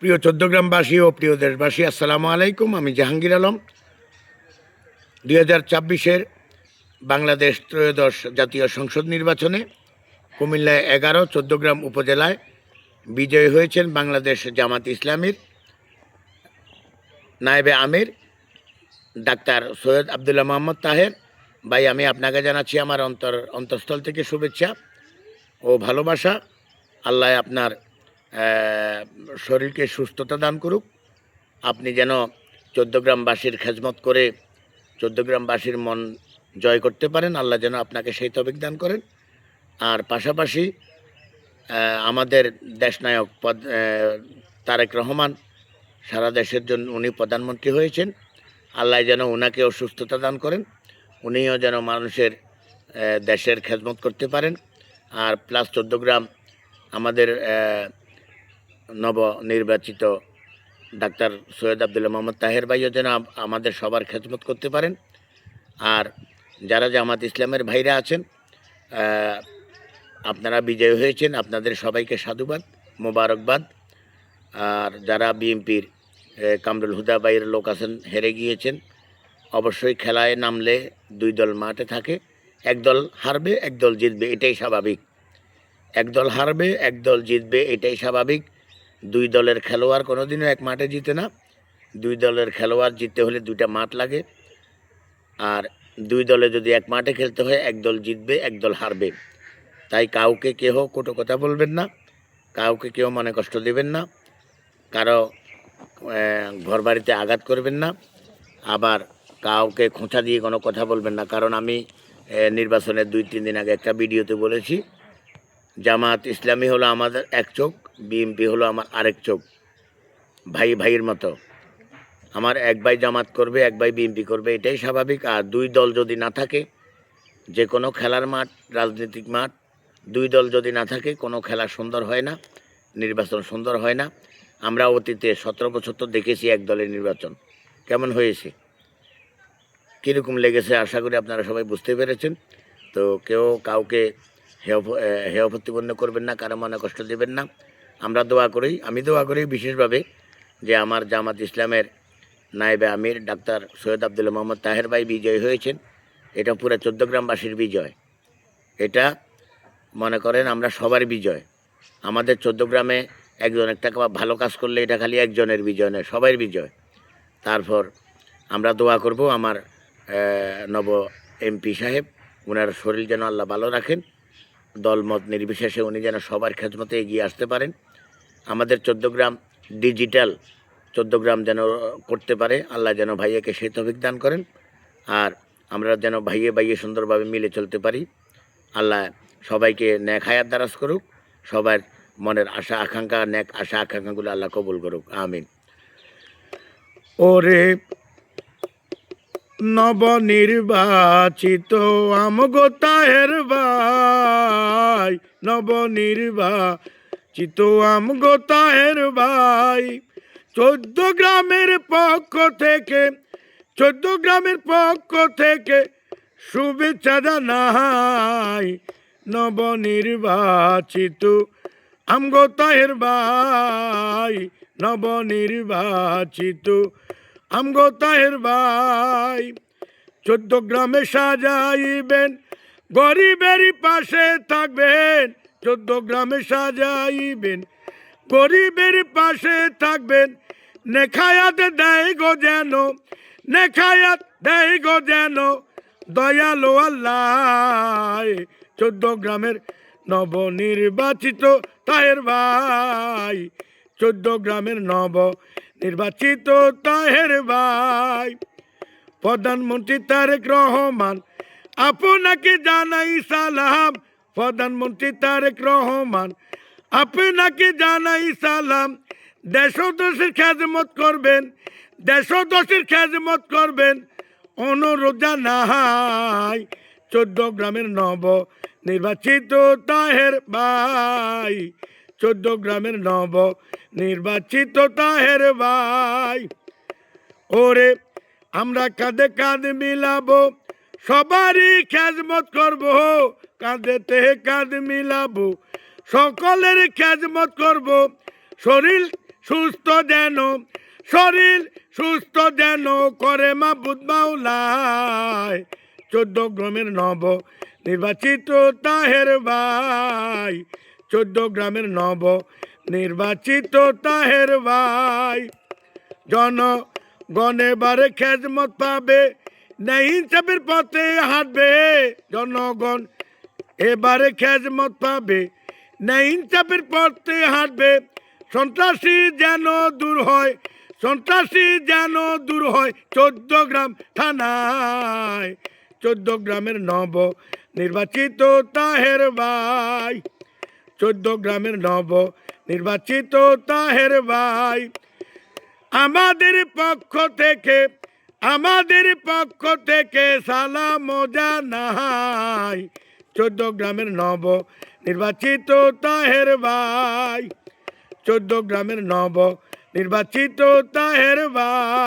প্রিয় চৌদ্দগ্রামবাসী ও প্রিয় দেশবাসী, আসসালামু আলাইকুম। আমি জাহাঙ্গীর আলম। 2024-এর বাংলাদেশ ত্রয়োদশ জাতীয় সংসদ নির্বাচনে কুমিল্লায় 11 চৌদ্দগ্রাম উপজেলায় বিজয়ী হয়েছেন বাংলাদেশ জামাত ইসলামীর নায়েবে আমির ডাক্তার সৈয়দ আবদুল্লাহ মোহাম্মদ তাহের। ভাই, আমি আপনাকে জানাচ্ছি আমার অন্তঃস্থল থেকে শুভেচ্ছা ও ভালোবাসা। আল্লাহ আপনার শরীরকে সুস্থতা দান করুক। আপনি যেন চৌদ্দগ্রামবাসীর খেজমত করে চৌদ্দগ্রামবাসীর মন জয় করতে পারেন। আল্লাহ যেন আপনাকে সেই তৌফিক দান করেন। আর পাশাপাশি আমাদের দেশনায়ক তারেক রহমান সারা দেশের জন্য উনি প্রধানমন্ত্রী হয়েছেন। আল্লাহ যেন ওনাকেও সুস্থতা দান করেন, উনিও যেন মানুষের দেশের খেজমত করতে পারেন। আর প্লাস চৌদ্দগ্রাম আমাদের নবনির্বাচিত ডাক্তার সৈয়দ আবদুল্লাহ মোহাম্মদ তাহের ভাইও যেন আমাদের সবার খেদমত করতে পারেন। আর যারা জামাত ইসলামের ভাইরা আছেন, আপনারা বিজয়ী হয়েছেন, আপনাদের সবাইকে সাধুবাদ, মোবারকবাদ। আর যারা বিএনপির কামরুল হুদা ভাইয়ের লোক আছেন, হেরে গিয়েছেন, অবশ্যই খেলায় নামলে দুই দল মাঠে থাকে, একদল হারবে একদল জিতবে, এটাই স্বাভাবিক। একদল হারবে একদল জিতবে, এটাই স্বাভাবিক। দুই দলের খেলোয়াড় কোনোদিনও এক মাঠে জিতে না। দুই দলের খেলোয়াড় জিততে হলে দুইটা মাঠ লাগে। আর দুই দলে যদি এক মাঠে খেলতে হয়, একদল জিতবে একদল হারবে। তাই কাউকে কেউ কটু কথা বলবেন না, কাউকে কেউ মনে কষ্ট দেবেন না, কারো ঘরবাড়িতে আঘাত করবেন না, আবার কাউকে খোঁচা দিয়ে কোনো কথা বলবেন না। কারণ আমি নির্বাচনের 2-3 দিন আগে একটা ভিডিওতে বলেছি, জামাত ইসলামী হলো আমাদের এক চোখ, বিএনপি হলো আমার আরেক চোখ। ভাই ভাইয়ের মতো। আমার এক ভাই জামাত করবে, এক ভাই বিএনপি করবে, এটাই স্বাভাবিক। আর দুই দল যদি না থাকে, যে কোনো খেলার মাঠ, রাজনৈতিক মাঠ, দুই দল যদি না থাকে কোনো খেলা সুন্দর হয় না, নির্বাচন সুন্দর হয় না। আমরা অতীতে 17 বছর তো দেখেছি এক দলের নির্বাচন কেমন হয়েছে, কীরকম লেগেছে। আশা করি আপনারা সবাই বুঝতে পেরেছেন। তো কেউ কাউকে হেয় প্রতিপন্ন করবেন না, কারো মনে কষ্ট দেবেন না। আমরা দোয়া করি, আমি দোয়া করি বিশেষভাবে যে আমার জামাত ইসলামের নায়েবে আমির ডাক্তার সৈয়দ আবদুল্লাহ মোহাম্মদ তাহের ভাই বিজয় হয়েছেন। এটা পুরো চৌদ্দগ্রামবাসীর বিজয়। এটা মনে করেন আমরা সবার বিজয়। আমাদের চৌদ্দগ্রামে একজন একটা ভালো কাজ করলে এটা খালি একজনের বিজয় নয়, সবাই বিজয়। তারপর আমরা দোয়া করব আমার নব এমপি সাহেব, ওনার শরীর যেন আল্লাহ ভালো রাখেন, দলমত নির্বিশেষে উনি যেন সবার খেদমতে এগিয়ে আসতে পারেন। আমাদের চৌদ্দগ্রাম ডিজিটাল চৌদ্দগ্রাম যেন করতে পারে, আল্লাহ যেন ভাইয়াকে সেই তৌফিক দান করেন। আর আমরা যেন ভাইয়ে সুন্দরভাবে মিলে চলতে পারি। আল্লাহ সবাইকে নেক হায়াত দারাজ করুক, সবার মনের আশা আকাঙ্ক্ষা, নেক আশা আকাঙ্ক্ষাগুলো আল্লাহ কবুল করুক, আমিন। ওরে নবনির্বাচিত আমগো তাহের ভাই, নবনির্বাচিত আমগো তাহের ভাই, চৌদ্দগ্রামের পক্ষ থেকে শুভেচ্ছা জানাই। নবনির্বাচিত আমগো তাহের ভাই, নবনির্বাচিত আমগো তাহের ভাই, চৌদ্দগ্রামে সাজাইবেন, গরিবের পাশে থাকবেন। চৌদ্দগ্রামে সাজাইবেন, গরিবের পাশে থাকবেন। নেখায়াত দেয় গো যেন দয়ালু আল্লাহ। চৌদ্দগ্রামের নবনির্বাচিত তাহের ভাই, চৌদ্দগ্রামের নবনির্বাচিত তাহের ভাই, প্রধানমন্ত্রী তারেক রহমান আপনাকে জানাই সালাম। প্রধানমন্ত্রী তারেক রহমান আপনাকে জানাই সালাম। দেশের খেদমত করবেন, অনুরোধ জানাই। চৌদ্দগ্রামের নবনির্বাচিত তাহের ভাই, চৌদ্দগ্রামের নবনির্বাচিত তাহের ভাই। ওরে আমরা কাঁধে কাঁধ মিলাবো, সবারই খেদমত করব, কাঁধেতে কাঁধ মিলাবো, সকলের খেদমত করব। সুস্থ যেন, শরীর সুস্থ যেন করে মাবুদ মাওলায়। 14 গ্রামের নব নির্বাচিত তাহের ভাই, 14 গ্রামের নব নির্বাচিত তাহের ভাই। জনগণ এবারে খেজমত পাবে, ন্যায় ইনসাফের পথে হাঁটবে। জনগণ এবারে খেজমত পাবে, ন্যায় ইনসাফের পথে হাঁটবে। সন্ত্রাসী যেন দূর হয়, সন্ত্রাসী যেন দূর হয় 14 গ্রাম থানায়। 14 গ্রামের নব নির্বাচিত তাহের ভাই, 14 গ্রামের নব নির্বাচিত তাহের ভাই। আমাদের পক্ষ থেকে সালাম জানাই। 14 গ্রামের নব নির্বাচিত তাহের ভাই, 14 গ্রামের নব নির্বাচিত তাহের ভাই।